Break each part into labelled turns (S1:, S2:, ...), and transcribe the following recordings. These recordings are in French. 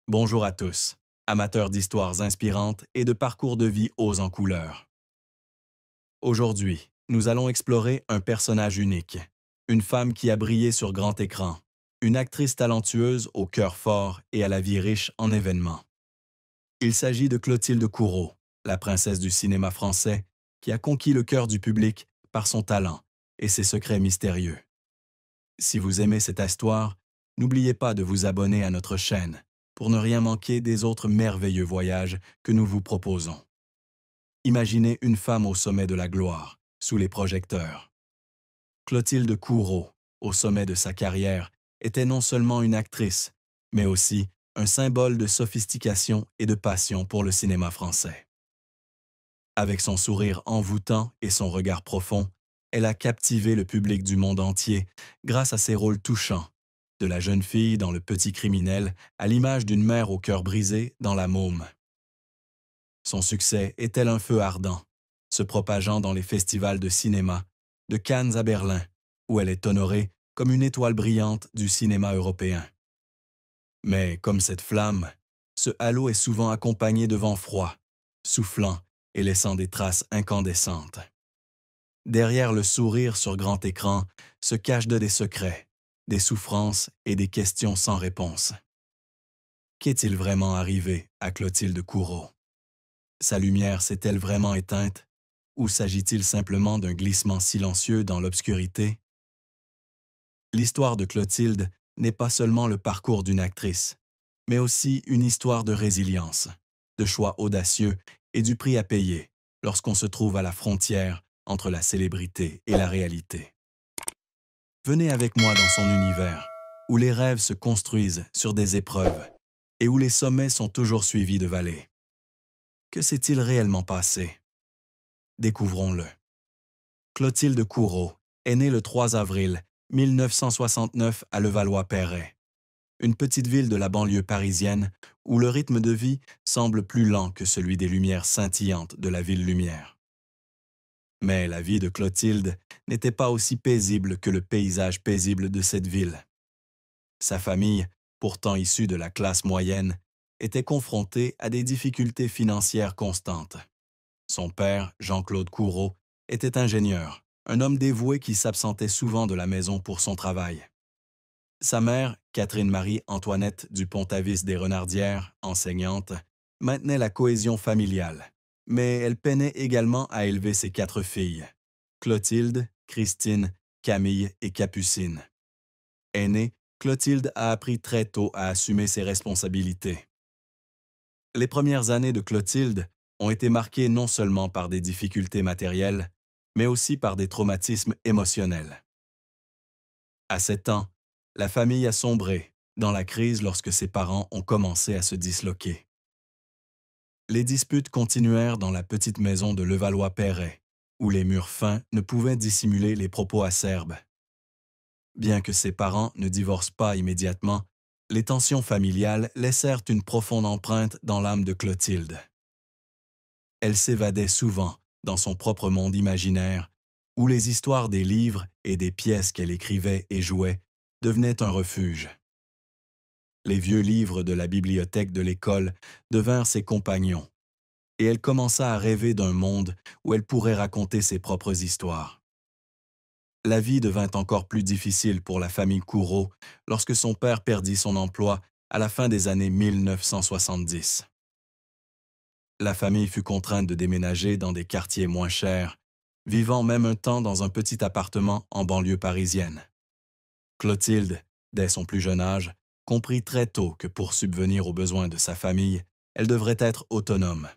S1: Bonjour à tous, amateurs d'histoires inspirantes et de parcours de vie hauts en couleurs. Aujourd'hui, nous allons explorer un personnage unique, une femme qui a brillé sur grand écran, une actrice talentueuse au cœur fort et à la vie riche en événements. Il s'agit de Clotilde Courreau, la princesse du cinéma français, qui a conquis le cœur du public par son talent et ses secrets mystérieux. Si vous aimez cette histoire, n'oubliez pas de vous abonner à notre chaîne pour ne rien manquer des autres merveilleux voyages que nous vous proposons. Imaginez une femme au sommet de la gloire, sous les projecteurs. Clotilde Courreau, au sommet de sa carrière, était non seulement une actrice, mais aussi un symbole de sophistication et de passion pour le cinéma français. Avec son sourire envoûtant et son regard profond, elle a captivé le public du monde entier grâce à ses rôles touchants, de la jeune fille dans Le Petit Criminel à l'image d'une mère au cœur brisé dans La Môme. Son succès est tel un feu ardent, se propageant dans les festivals de cinéma, de Cannes à Berlin, où elle est honorée comme une étoile brillante du cinéma européen. Mais comme cette flamme, ce halo est souvent accompagné de vents froids, soufflant et laissant des traces incandescentes. Derrière le sourire sur grand écran se cachent des secrets, des souffrances et des questions sans réponse. Qu'est-il vraiment arrivé à Clotilde Courreau? Sa lumière s'est-elle vraiment éteinte? Ou s'agit-il simplement d'un glissement silencieux dans l'obscurité? L'histoire de Clotilde n'est pas seulement le parcours d'une actrice, mais aussi une histoire de résilience, de choix audacieux et du prix à payer lorsqu'on se trouve à la frontière entre la célébrité et la réalité. Venez avec moi dans son univers, où les rêves se construisent sur des épreuves et où les sommets sont toujours suivis de vallées. Que s'est-il réellement passé? Découvrons-le. Clotilde Courreau est née le 3 avril 1969 à Levallois-Perret, une petite ville de la banlieue parisienne où le rythme de vie semble plus lent que celui des lumières scintillantes de la ville lumière. Mais la vie de Clotilde n'était pas aussi paisible que le paysage paisible de cette ville. Sa famille, pourtant issue de la classe moyenne, était confrontée à des difficultés financières constantes. Son père, Jean-Claude Courreau, était ingénieur, un homme dévoué qui s'absentait souvent de la maison pour son travail. Sa mère, Catherine-Marie-Antoinette Dupont-Avis des Renardières, enseignante, maintenait la cohésion familiale, mais elle peinait également à élever ses 4 filles, Clotilde, Christine, Camille et Capucine. Aînée, Clotilde a appris très tôt à assumer ses responsabilités. Les premières années de Clotilde ont été marquées non seulement par des difficultés matérielles, mais aussi par des traumatismes émotionnels. À 7 ans, la famille a sombré dans la crise lorsque ses parents ont commencé à se disloquer. Les disputes continuèrent dans la petite maison de Levallois-Perret, où les murs fins ne pouvaient dissimuler les propos acerbes. Bien que ses parents ne divorcent pas immédiatement, les tensions familiales laissèrent une profonde empreinte dans l'âme de Clotilde. Elle s'évadait souvent dans son propre monde imaginaire, où les histoires des livres et des pièces qu'elle écrivait et jouait devenaient un refuge. Les vieux livres de la bibliothèque de l'école devinrent ses compagnons, et elle commença à rêver d'un monde où elle pourrait raconter ses propres histoires. La vie devint encore plus difficile pour la famille Courreau lorsque son père perdit son emploi à la fin des années 1970. La famille fut contrainte de déménager dans des quartiers moins chers, vivant même un temps dans un petit appartement en banlieue parisienne. Clotilde, dès son plus jeune âge, comprit très tôt que pour subvenir aux besoins de sa famille, elle devrait être autonome.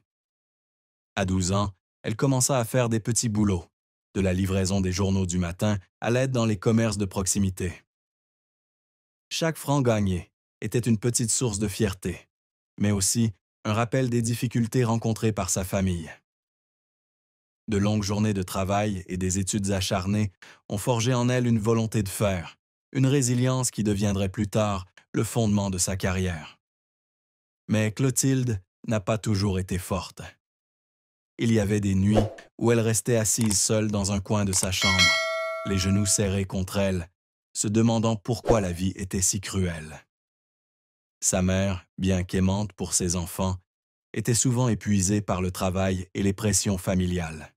S1: À 12 ans, elle commença à faire des petits boulots, de la livraison des journaux du matin à l'aide dans les commerces de proximité. Chaque franc gagné était une petite source de fierté, mais aussi un rappel des difficultés rencontrées par sa famille. De longues journées de travail et des études acharnées ont forgé en elle une volonté de faire, une résilience qui deviendrait plus tard le fondement de sa carrière. Mais Clotilde n'a pas toujours été forte. Il y avait des nuits où elle restait assise seule dans un coin de sa chambre, les genoux serrés contre elle, se demandant pourquoi la vie était si cruelle. Sa mère, bien qu'aimante pour ses enfants, était souvent épuisée par le travail et les pressions familiales.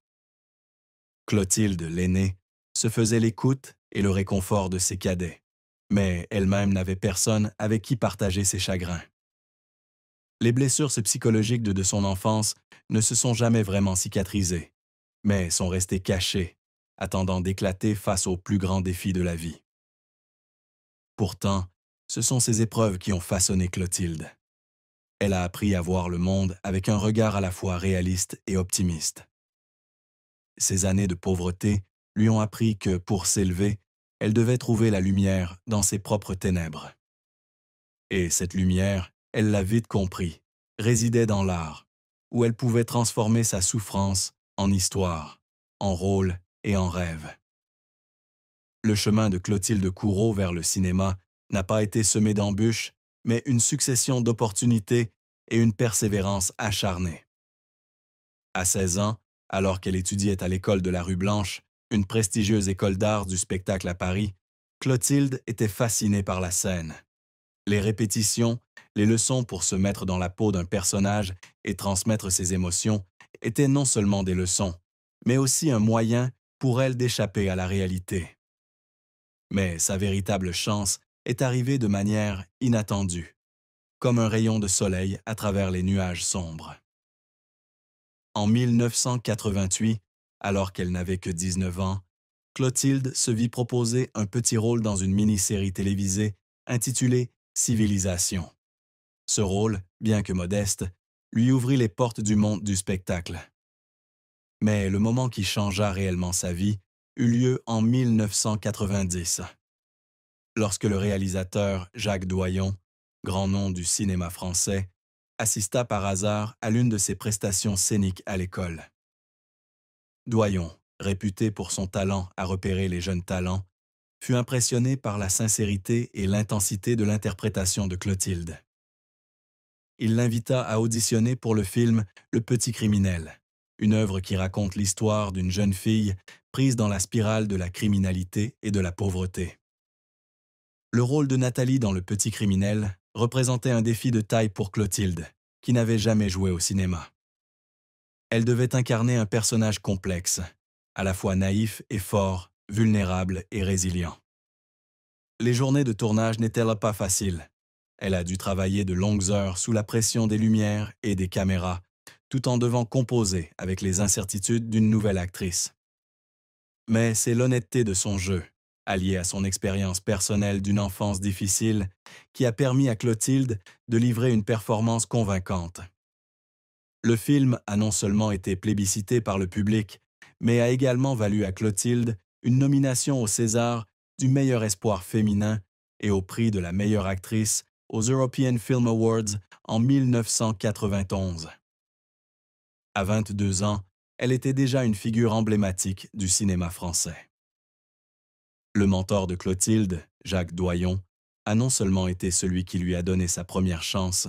S1: Clotilde, l'aînée, se faisait l'écoute et le réconfort de ses cadets, mais elle-même n'avait personne avec qui partager ses chagrins. Les blessures psychologiques de son enfance ne se sont jamais vraiment cicatrisées, mais sont restées cachées, attendant d'éclater face aux plus grands défis de la vie. Pourtant, ce sont ces épreuves qui ont façonné Clotilde. Elle a appris à voir le monde avec un regard à la fois réaliste et optimiste. Ces années de pauvreté lui ont appris que, pour s'élever, elle devait trouver la lumière dans ses propres ténèbres. Et cette lumière, elle l'a vite compris, résidait dans l'art, où elle pouvait transformer sa souffrance en histoire, en rôle et en rêve. Le chemin de Clotilde Courreau vers le cinéma n'a pas été semé d'embûches, mais une succession d'opportunités et une persévérance acharnée. À 16 ans, alors qu'elle étudiait à l'école de la Rue Blanche, une prestigieuse école d'art du spectacle à Paris, Clotilde était fascinée par la scène. Les répétitions, les leçons pour se mettre dans la peau d'un personnage et transmettre ses émotions étaient non seulement des leçons, mais aussi un moyen pour elle d'échapper à la réalité. Mais sa véritable chance est arrivée de manière inattendue, comme un rayon de soleil à travers les nuages sombres. En 1988, alors qu'elle n'avait que 19 ans, Clotilde se vit proposer un petit rôle dans une mini-série télévisée intitulée Civilisation. Ce rôle, bien que modeste, lui ouvrit les portes du monde du spectacle. Mais le moment qui changea réellement sa vie eut lieu en 1990, lorsque le réalisateur Jacques Doyon, grand nom du cinéma français, assista par hasard à l'une de ses prestations scéniques à l'école. Doyon, réputé pour son talent à repérer les jeunes talents, fut impressionné par la sincérité et l'intensité de l'interprétation de Clotilde. Il l'invita à auditionner pour le film Le Petit Criminel, une œuvre qui raconte l'histoire d'une jeune fille prise dans la spirale de la criminalité et de la pauvreté. Le rôle de Nathalie dans Le Petit Criminel représentait un défi de taille pour Clotilde, qui n'avait jamais joué au cinéma. Elle devait incarner un personnage complexe, à la fois naïf et fort, vulnérable et résilient. Les journées de tournage n'étaient pas faciles. Elle a dû travailler de longues heures sous la pression des lumières et des caméras, tout en devant composer avec les incertitudes d'une nouvelle actrice. Mais c'est l'honnêteté de son jeu, alliée à son expérience personnelle d'une enfance difficile, qui a permis à Clotilde de livrer une performance convaincante. Le film a non seulement été plébiscité par le public, mais a également valu à Clotilde une nomination au César du meilleur espoir féminin et au prix de la meilleure actrice aux European Film Awards en 1991. À 22 ans, elle était déjà une figure emblématique du cinéma français. Le mentor de Clotilde, Jacques Doyon, a non seulement été celui qui lui a donné sa première chance,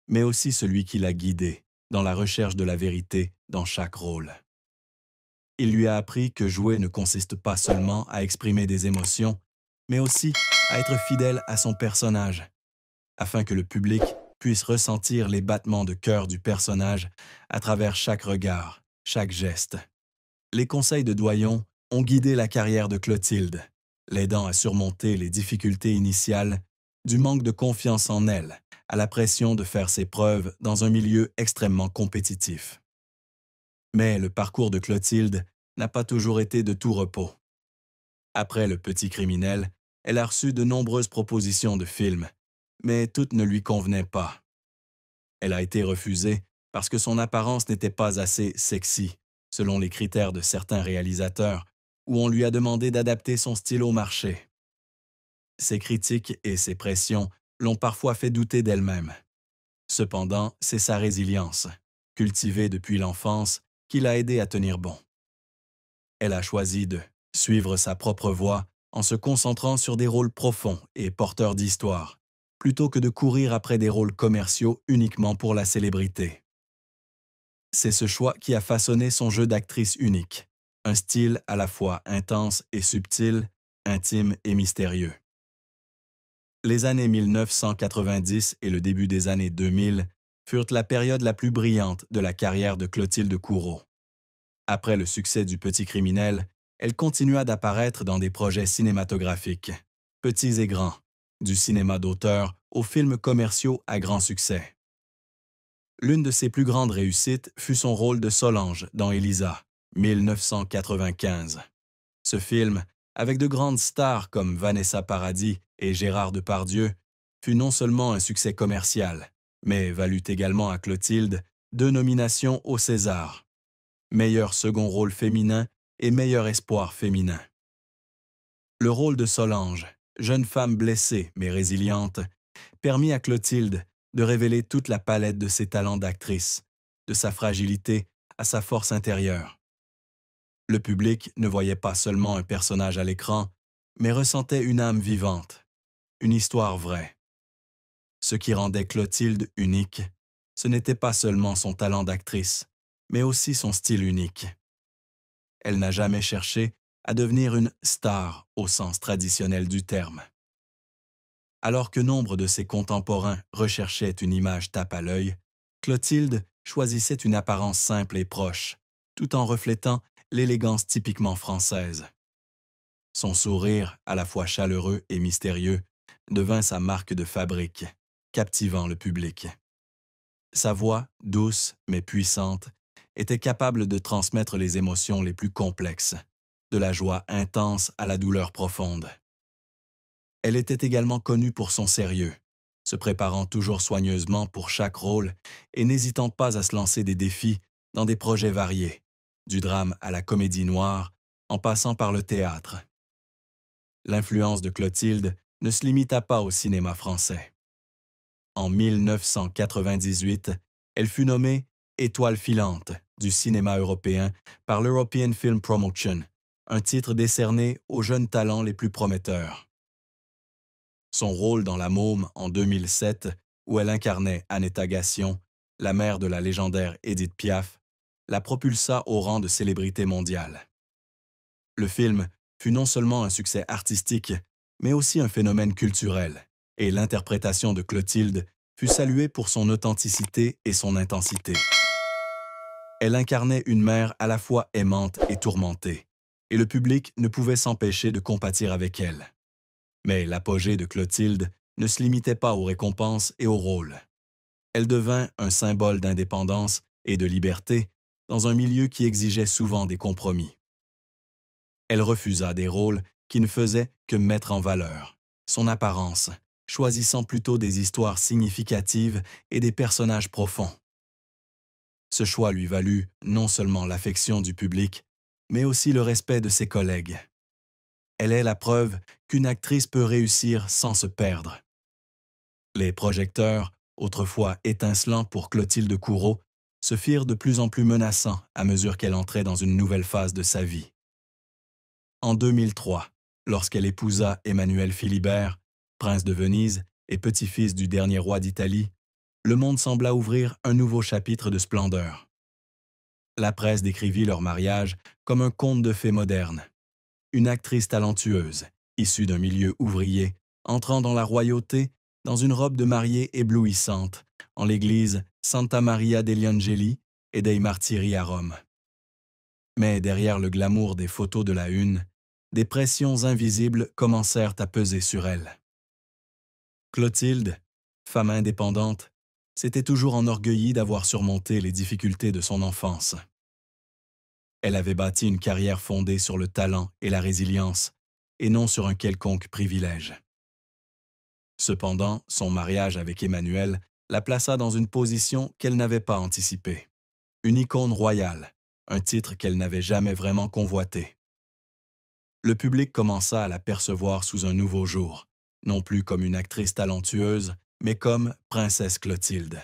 S1: mais aussi celui qui l'a guidée dans la recherche de la vérité dans chaque rôle. Il lui a appris que jouer ne consiste pas seulement à exprimer des émotions, mais aussi à être fidèle à son personnage, afin que le public puisse ressentir les battements de cœur du personnage à travers chaque regard, chaque geste. Les conseils de Doyon ont guidé la carrière de Clotilde, l'aidant à surmonter les difficultés initiales, du manque de confiance en elle à la pression de faire ses preuves dans un milieu extrêmement compétitif. Mais le parcours de Clotilde n'a pas toujours été de tout repos. Après Le Petit Criminel, elle a reçu de nombreuses propositions de films, mais toutes ne lui convenaient pas. Elle a été refusée parce que son apparence n'était pas assez sexy, selon les critères de certains réalisateurs, où on lui a demandé d'adapter son style au marché. Ses critiques et ses pressions l'ont parfois fait douter d'elle-même. Cependant, c'est sa résilience, cultivée depuis l'enfance, qui l'a aidée à tenir bon. Elle a choisi de suivre sa propre voie en se concentrant sur des rôles profonds et porteurs d'histoire, plutôt que de courir après des rôles commerciaux uniquement pour la célébrité. C'est ce choix qui a façonné son jeu d'actrice unique, un style à la fois intense et subtil, intime et mystérieux. Les années 1990 et le début des années 2000 furent la période la plus brillante de la carrière de Clotilde Courreau. Après le succès du Petit criminel, elle continua d'apparaître dans des projets cinématographiques, petits et grands, du cinéma d'auteur aux films commerciaux à grand succès. L'une de ses plus grandes réussites fut son rôle de Solange dans Élisa, 1995. Ce film, avec de grandes stars comme Vanessa Paradis et Gérard Depardieu, fut non seulement un succès commercial, mais valut également à Clotilde 2 nominations au César, meilleur second rôle féminin et meilleur espoir féminin. Le rôle de Solange, jeune femme blessée mais résiliente, permit à Clotilde de révéler toute la palette de ses talents d'actrice, de sa fragilité à sa force intérieure. Le public ne voyait pas seulement un personnage à l'écran, mais ressentait une âme vivante, une histoire vraie. Ce qui rendait Clotilde unique, ce n'était pas seulement son talent d'actrice, mais aussi son style unique. Elle n'a jamais cherché à devenir une star au sens traditionnel du terme. Alors que nombre de ses contemporains recherchaient une image tape à l'œil, Clotilde choisissait une apparence simple et proche, tout en reflétant l'élégance typiquement française. Son sourire, à la fois chaleureux et mystérieux, devint sa marque de fabrique, captivant le public. Sa voix, douce mais puissante, était capable de transmettre les émotions les plus complexes, de la joie intense à la douleur profonde. Elle était également connue pour son sérieux, se préparant toujours soigneusement pour chaque rôle et n'hésitant pas à se lancer des défis dans des projets variés, du drame à la comédie noire, en passant par le théâtre. L'influence de Clotilde ne se limita pas au cinéma français. En 1998, elle fut nommée Étoile filante du cinéma européen par l'European Film Promotion, un titre décerné aux jeunes talents les plus prometteurs. Son rôle dans La Môme en 2007, où elle incarnait Annetta Gassion, la mère de la légendaire Édith Piaf, la propulsa au rang de célébrité mondiale. Le film fut non seulement un succès artistique, mais aussi un phénomène culturel, et l'interprétation de Clotilde fut saluée pour son authenticité et son intensité. Elle incarnait une mère à la fois aimante et tourmentée, et le public ne pouvait s'empêcher de compatir avec elle. Mais l'apogée de Clotilde ne se limitait pas aux récompenses et aux rôles. Elle devint un symbole d'indépendance et de liberté dans un milieu qui exigeait souvent des compromis. Elle refusa des rôles qui ne faisaient que mettre en valeur son apparence, choisissant plutôt des histoires significatives et des personnages profonds. Ce choix lui valut non seulement l'affection du public, mais aussi le respect de ses collègues. Elle est la preuve qu'une actrice peut réussir sans se perdre. Les projecteurs, autrefois étincelants pour Clotilde Courreau, se firent de plus en plus menaçants à mesure qu'elle entrait dans une nouvelle phase de sa vie. En 2003, lorsqu'elle épousa Emmanuel Philibert, prince de Venise et petit-fils du dernier roi d'Italie, le monde sembla ouvrir un nouveau chapitre de splendeur. La presse décrivit leur mariage comme un conte de fées moderne. Une actrice talentueuse, issue d'un milieu ouvrier, entrant dans la royauté dans une robe de mariée éblouissante, en l'église Santa Maria degli Angeli et dei Martiri à Rome. Mais derrière le glamour des photos de la une, des pressions invisibles commencèrent à peser sur elle. Clotilde, femme indépendante, s'était toujours enorgueillie d'avoir surmonté les difficultés de son enfance. Elle avait bâti une carrière fondée sur le talent et la résilience, et non sur un quelconque privilège. Cependant, son mariage avec Emmanuel la plaça dans une position qu'elle n'avait pas anticipée. Une icône royale, un titre qu'elle n'avait jamais vraiment convoité. Le public commença à la percevoir sous un nouveau jour, non plus comme une actrice talentueuse, mais comme Princesse Clotilde.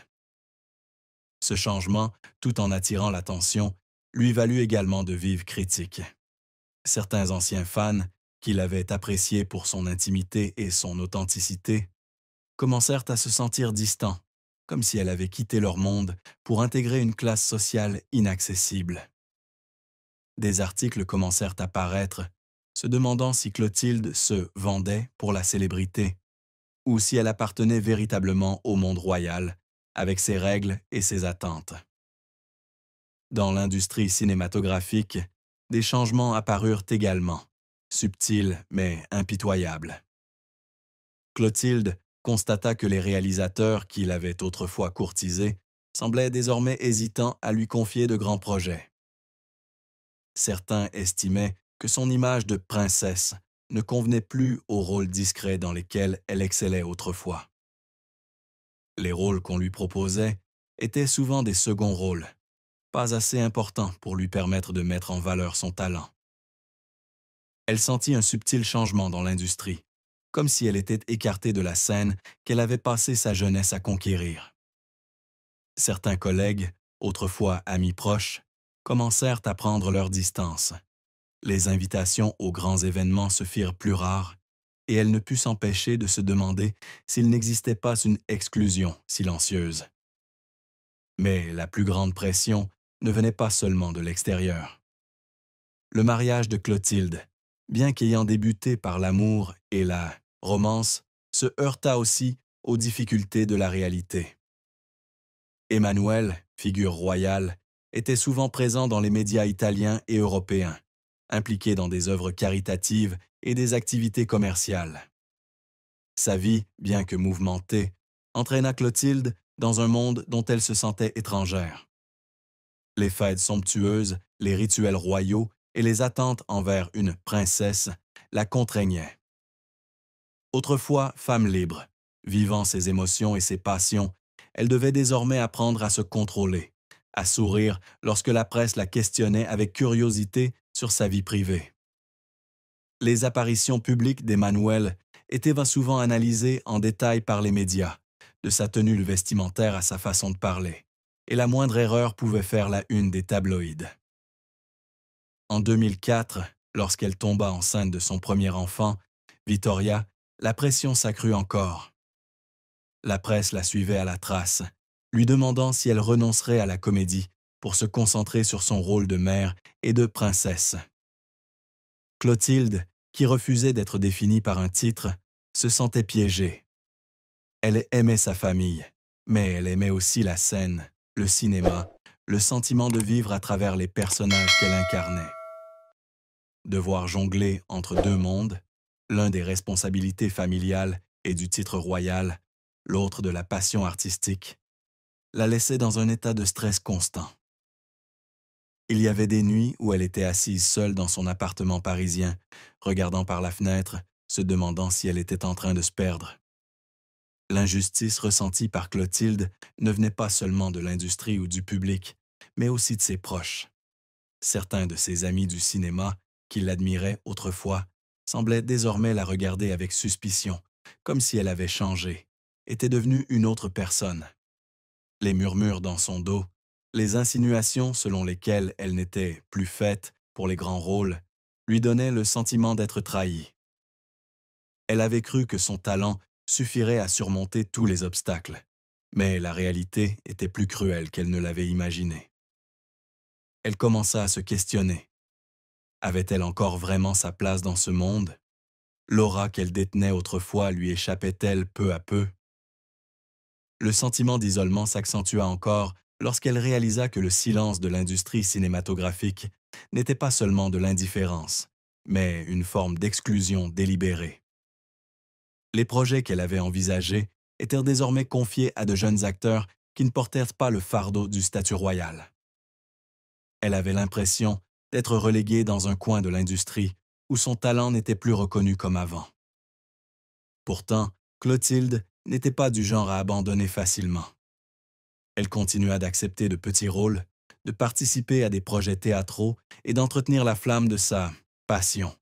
S1: Ce changement, tout en attirant l'attention, lui valut également de vives critiques. Certains anciens fans, qui l'avaient appréciée pour son intimité et son authenticité, commencèrent à se sentir distants, comme si elle avait quitté leur monde pour intégrer une classe sociale inaccessible. Des articles commencèrent à paraître, se demandant si Clotilde se vendait pour la célébrité, ou si elle appartenait véritablement au monde royal, avec ses règles et ses attentes. Dans l'industrie cinématographique, des changements apparurent également, subtils mais impitoyables. Clotilde constata que les réalisateurs qui l'avaient autrefois courtisée semblaient désormais hésitants à lui confier de grands projets. Certains estimaient que son image de princesse ne convenait plus aux rôles discrets dans lesquels elle excellait autrefois. Les rôles qu'on lui proposait étaient souvent des seconds rôles, pas assez importants pour lui permettre de mettre en valeur son talent. Elle sentit un subtil changement dans l'industrie, comme si elle était écartée de la scène qu'elle avait passé sa jeunesse à conquérir. Certains collègues, autrefois amis proches, commencèrent à prendre leur distance. Les invitations aux grands événements se firent plus rares et elle ne put s'empêcher de se demander s'il n'existait pas une exclusion silencieuse. Mais la plus grande pression ne venait pas seulement de l'extérieur. Le mariage de Clotilde, bien qu'ayant débuté par l'amour et la romance, se heurta aussi aux difficultés de la réalité. Emmanuel, figure royale, était souvent présent dans les médias italiens et européens, impliqué dans des œuvres caritatives et des activités commerciales. Sa vie, bien que mouvementée, entraîna Clotilde dans un monde dont elle se sentait étrangère. Les fêtes somptueuses, les rituels royaux et les attentes envers une princesse la contraignaient. Autrefois femme libre, vivant ses émotions et ses passions, elle devait désormais apprendre à se contrôler, à sourire lorsque la presse la questionnait avec curiosité sur sa vie privée. Les apparitions publiques d'Emmanuel étaient souvent analysées en détail par les médias, de sa tenue vestimentaire à sa façon de parler, et la moindre erreur pouvait faire la une des tabloïds. En 2004, lorsqu'elle tomba enceinte de son premier enfant, Vittoria, la pression s'accrut encore. La presse la suivait à la trace, lui demandant si elle renoncerait à la comédie pour se concentrer sur son rôle de mère et de princesse. Clotilde, qui refusait d'être définie par un titre, se sentait piégée. Elle aimait sa famille, mais elle aimait aussi la scène, le cinéma, le sentiment de vivre à travers les personnages qu'elle incarnait. Devoir jongler entre deux mondes, l'un des responsabilités familiales et du titre royal, l'autre de la passion artistique, la laissait dans un état de stress constant. Il y avait des nuits où elle était assise seule dans son appartement parisien, regardant par la fenêtre, se demandant si elle était en train de se perdre. L'injustice ressentie par Clotilde ne venait pas seulement de l'industrie ou du public, mais aussi de ses proches. Certains de ses amis du cinéma, qui l'admiraient autrefois, semblaient désormais la regarder avec suspicion, comme si elle avait changé, était devenue une autre personne. Les murmures dans son dos, les insinuations selon lesquelles elle n'était plus faite pour les grands rôles, lui donnaient le sentiment d'être trahie. Elle avait cru que son talent suffirait à surmonter tous les obstacles, mais la réalité était plus cruelle qu'elle ne l'avait imaginé. Elle commença à se questionner. Avait-elle encore vraiment sa place dans ce monde? L'aura qu'elle détenait autrefois lui échappait-elle peu à peu? Le sentiment d'isolement s'accentua encore lorsqu'elle réalisa que le silence de l'industrie cinématographique n'était pas seulement de l'indifférence, mais une forme d'exclusion délibérée. Les projets qu'elle avait envisagés étaient désormais confiés à de jeunes acteurs qui ne portèrent pas le fardeau du statut royal. Elle avait l'impression d'être reléguée dans un coin de l'industrie où son talent n'était plus reconnu comme avant. Pourtant, Clotilde n'était pas du genre à abandonner facilement. Elle continua d'accepter de petits rôles, de participer à des projets théâtraux et d'entretenir la flamme de sa passion.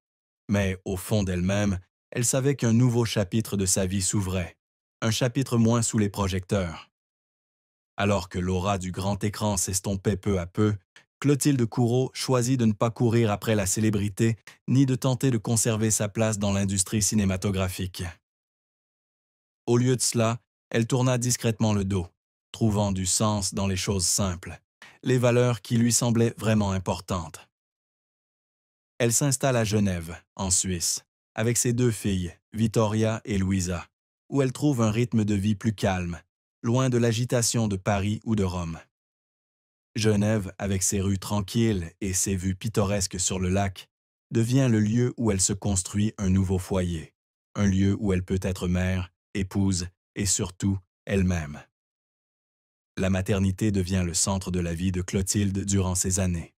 S1: Mais au fond d'elle-même, elle savait qu'un nouveau chapitre de sa vie s'ouvrait, un chapitre moins sous les projecteurs. Alors que l'aura du grand écran s'estompait peu à peu, Clotilde Courreau choisit de ne pas courir après la célébrité ni de tenter de conserver sa place dans l'industrie cinématographique. Au lieu de cela, elle tourna discrètement le dos, trouvant du sens dans les choses simples, les valeurs qui lui semblaient vraiment importantes. Elle s'installe à Genève, en Suisse, avec ses deux filles, Vittoria et Louisa, où elle trouve un rythme de vie plus calme, loin de l'agitation de Paris ou de Rome. Genève, avec ses rues tranquilles et ses vues pittoresques sur le lac, devient le lieu où elle se construit un nouveau foyer, un lieu où elle peut être mère, épouse et surtout elle-même. La maternité devient le centre de la vie de Clotilde durant ces années.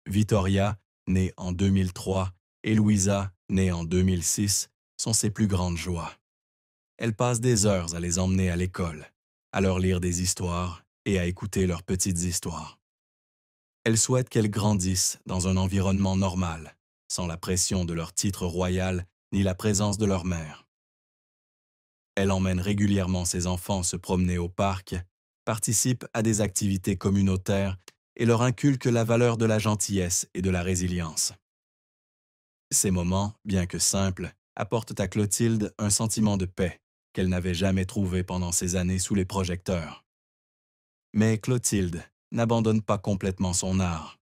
S1: Vittoria, née en 2003, et Louisa, née en 2006, sont ses plus grandes joies. Elle passe des heures à les emmener à l'école, à leur lire des histoires et à écouter leurs petites histoires. Elle souhaite qu'elles grandissent dans un environnement normal, sans la pression de leur titre royal ni la présence de leur mère. Elle emmène régulièrement ses enfants se promener au parc, participe à des activités communautaires et leur inculque la valeur de la gentillesse et de la résilience. Ces moments, bien que simples, apportent à Clotilde un sentiment de paix qu'elle n'avait jamais trouvé pendant ses années sous les projecteurs. Mais Clotilde n'abandonne pas complètement son art.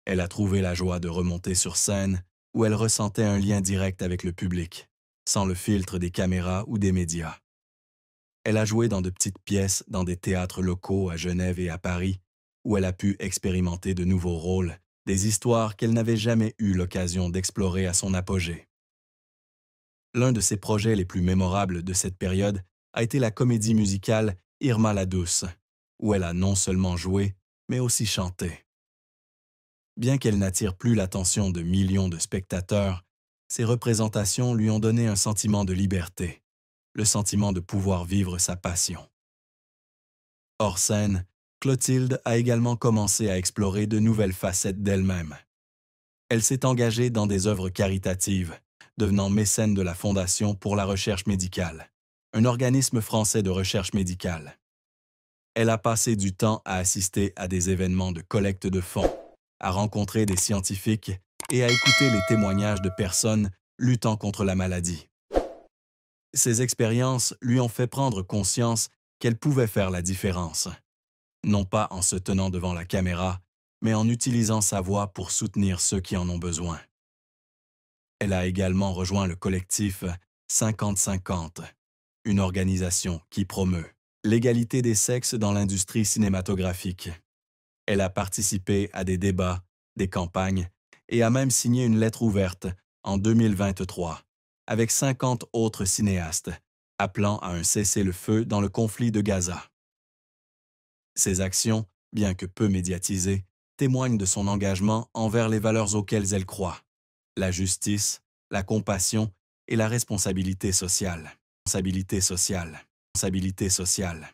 S1: Elle a trouvé la joie de remonter sur scène où elle ressentait un lien direct avec le public, sans le filtre des caméras ou des médias. Elle a joué dans de petites pièces dans des théâtres locaux à Genève et à Paris, où elle a pu expérimenter de nouveaux rôles, des histoires qu'elle n'avait jamais eu l'occasion d'explorer à son apogée. L'un de ses projets les plus mémorables de cette période a été la comédie musicale Irma la Douce, où elle a non seulement joué, mais aussi chanté. Bien qu'elle n'attire plus l'attention de millions de spectateurs, ses représentations lui ont donné un sentiment de liberté, le sentiment de pouvoir vivre sa passion. Hors scène, Clotilde a également commencé à explorer de nouvelles facettes d'elle-même. Elle s'est engagée dans des œuvres caritatives, devenant mécène de la Fondation pour la recherche médicale, un organisme français de recherche médicale. Elle a passé du temps à assister à des événements de collecte de fonds, à rencontrer des scientifiques et à écouter les témoignages de personnes luttant contre la maladie. Ces expériences lui ont fait prendre conscience qu'elle pouvait faire la différence, non pas en se tenant devant la caméra, mais en utilisant sa voix pour soutenir ceux qui en ont besoin. Elle a également rejoint le collectif 50-50, une organisation qui promeut l'égalité des sexes dans l'industrie cinématographique. Elle a participé à des débats, des campagnes et a même signé une lettre ouverte en 2023 avec 50 autres cinéastes appelant à un cessez-le-feu dans le conflit de Gaza. Ces actions, bien que peu médiatisées, témoignent de son engagement envers les valeurs auxquelles elle croit: la justice, la compassion et la responsabilité sociale. Responsabilité sociale. Responsabilité sociale.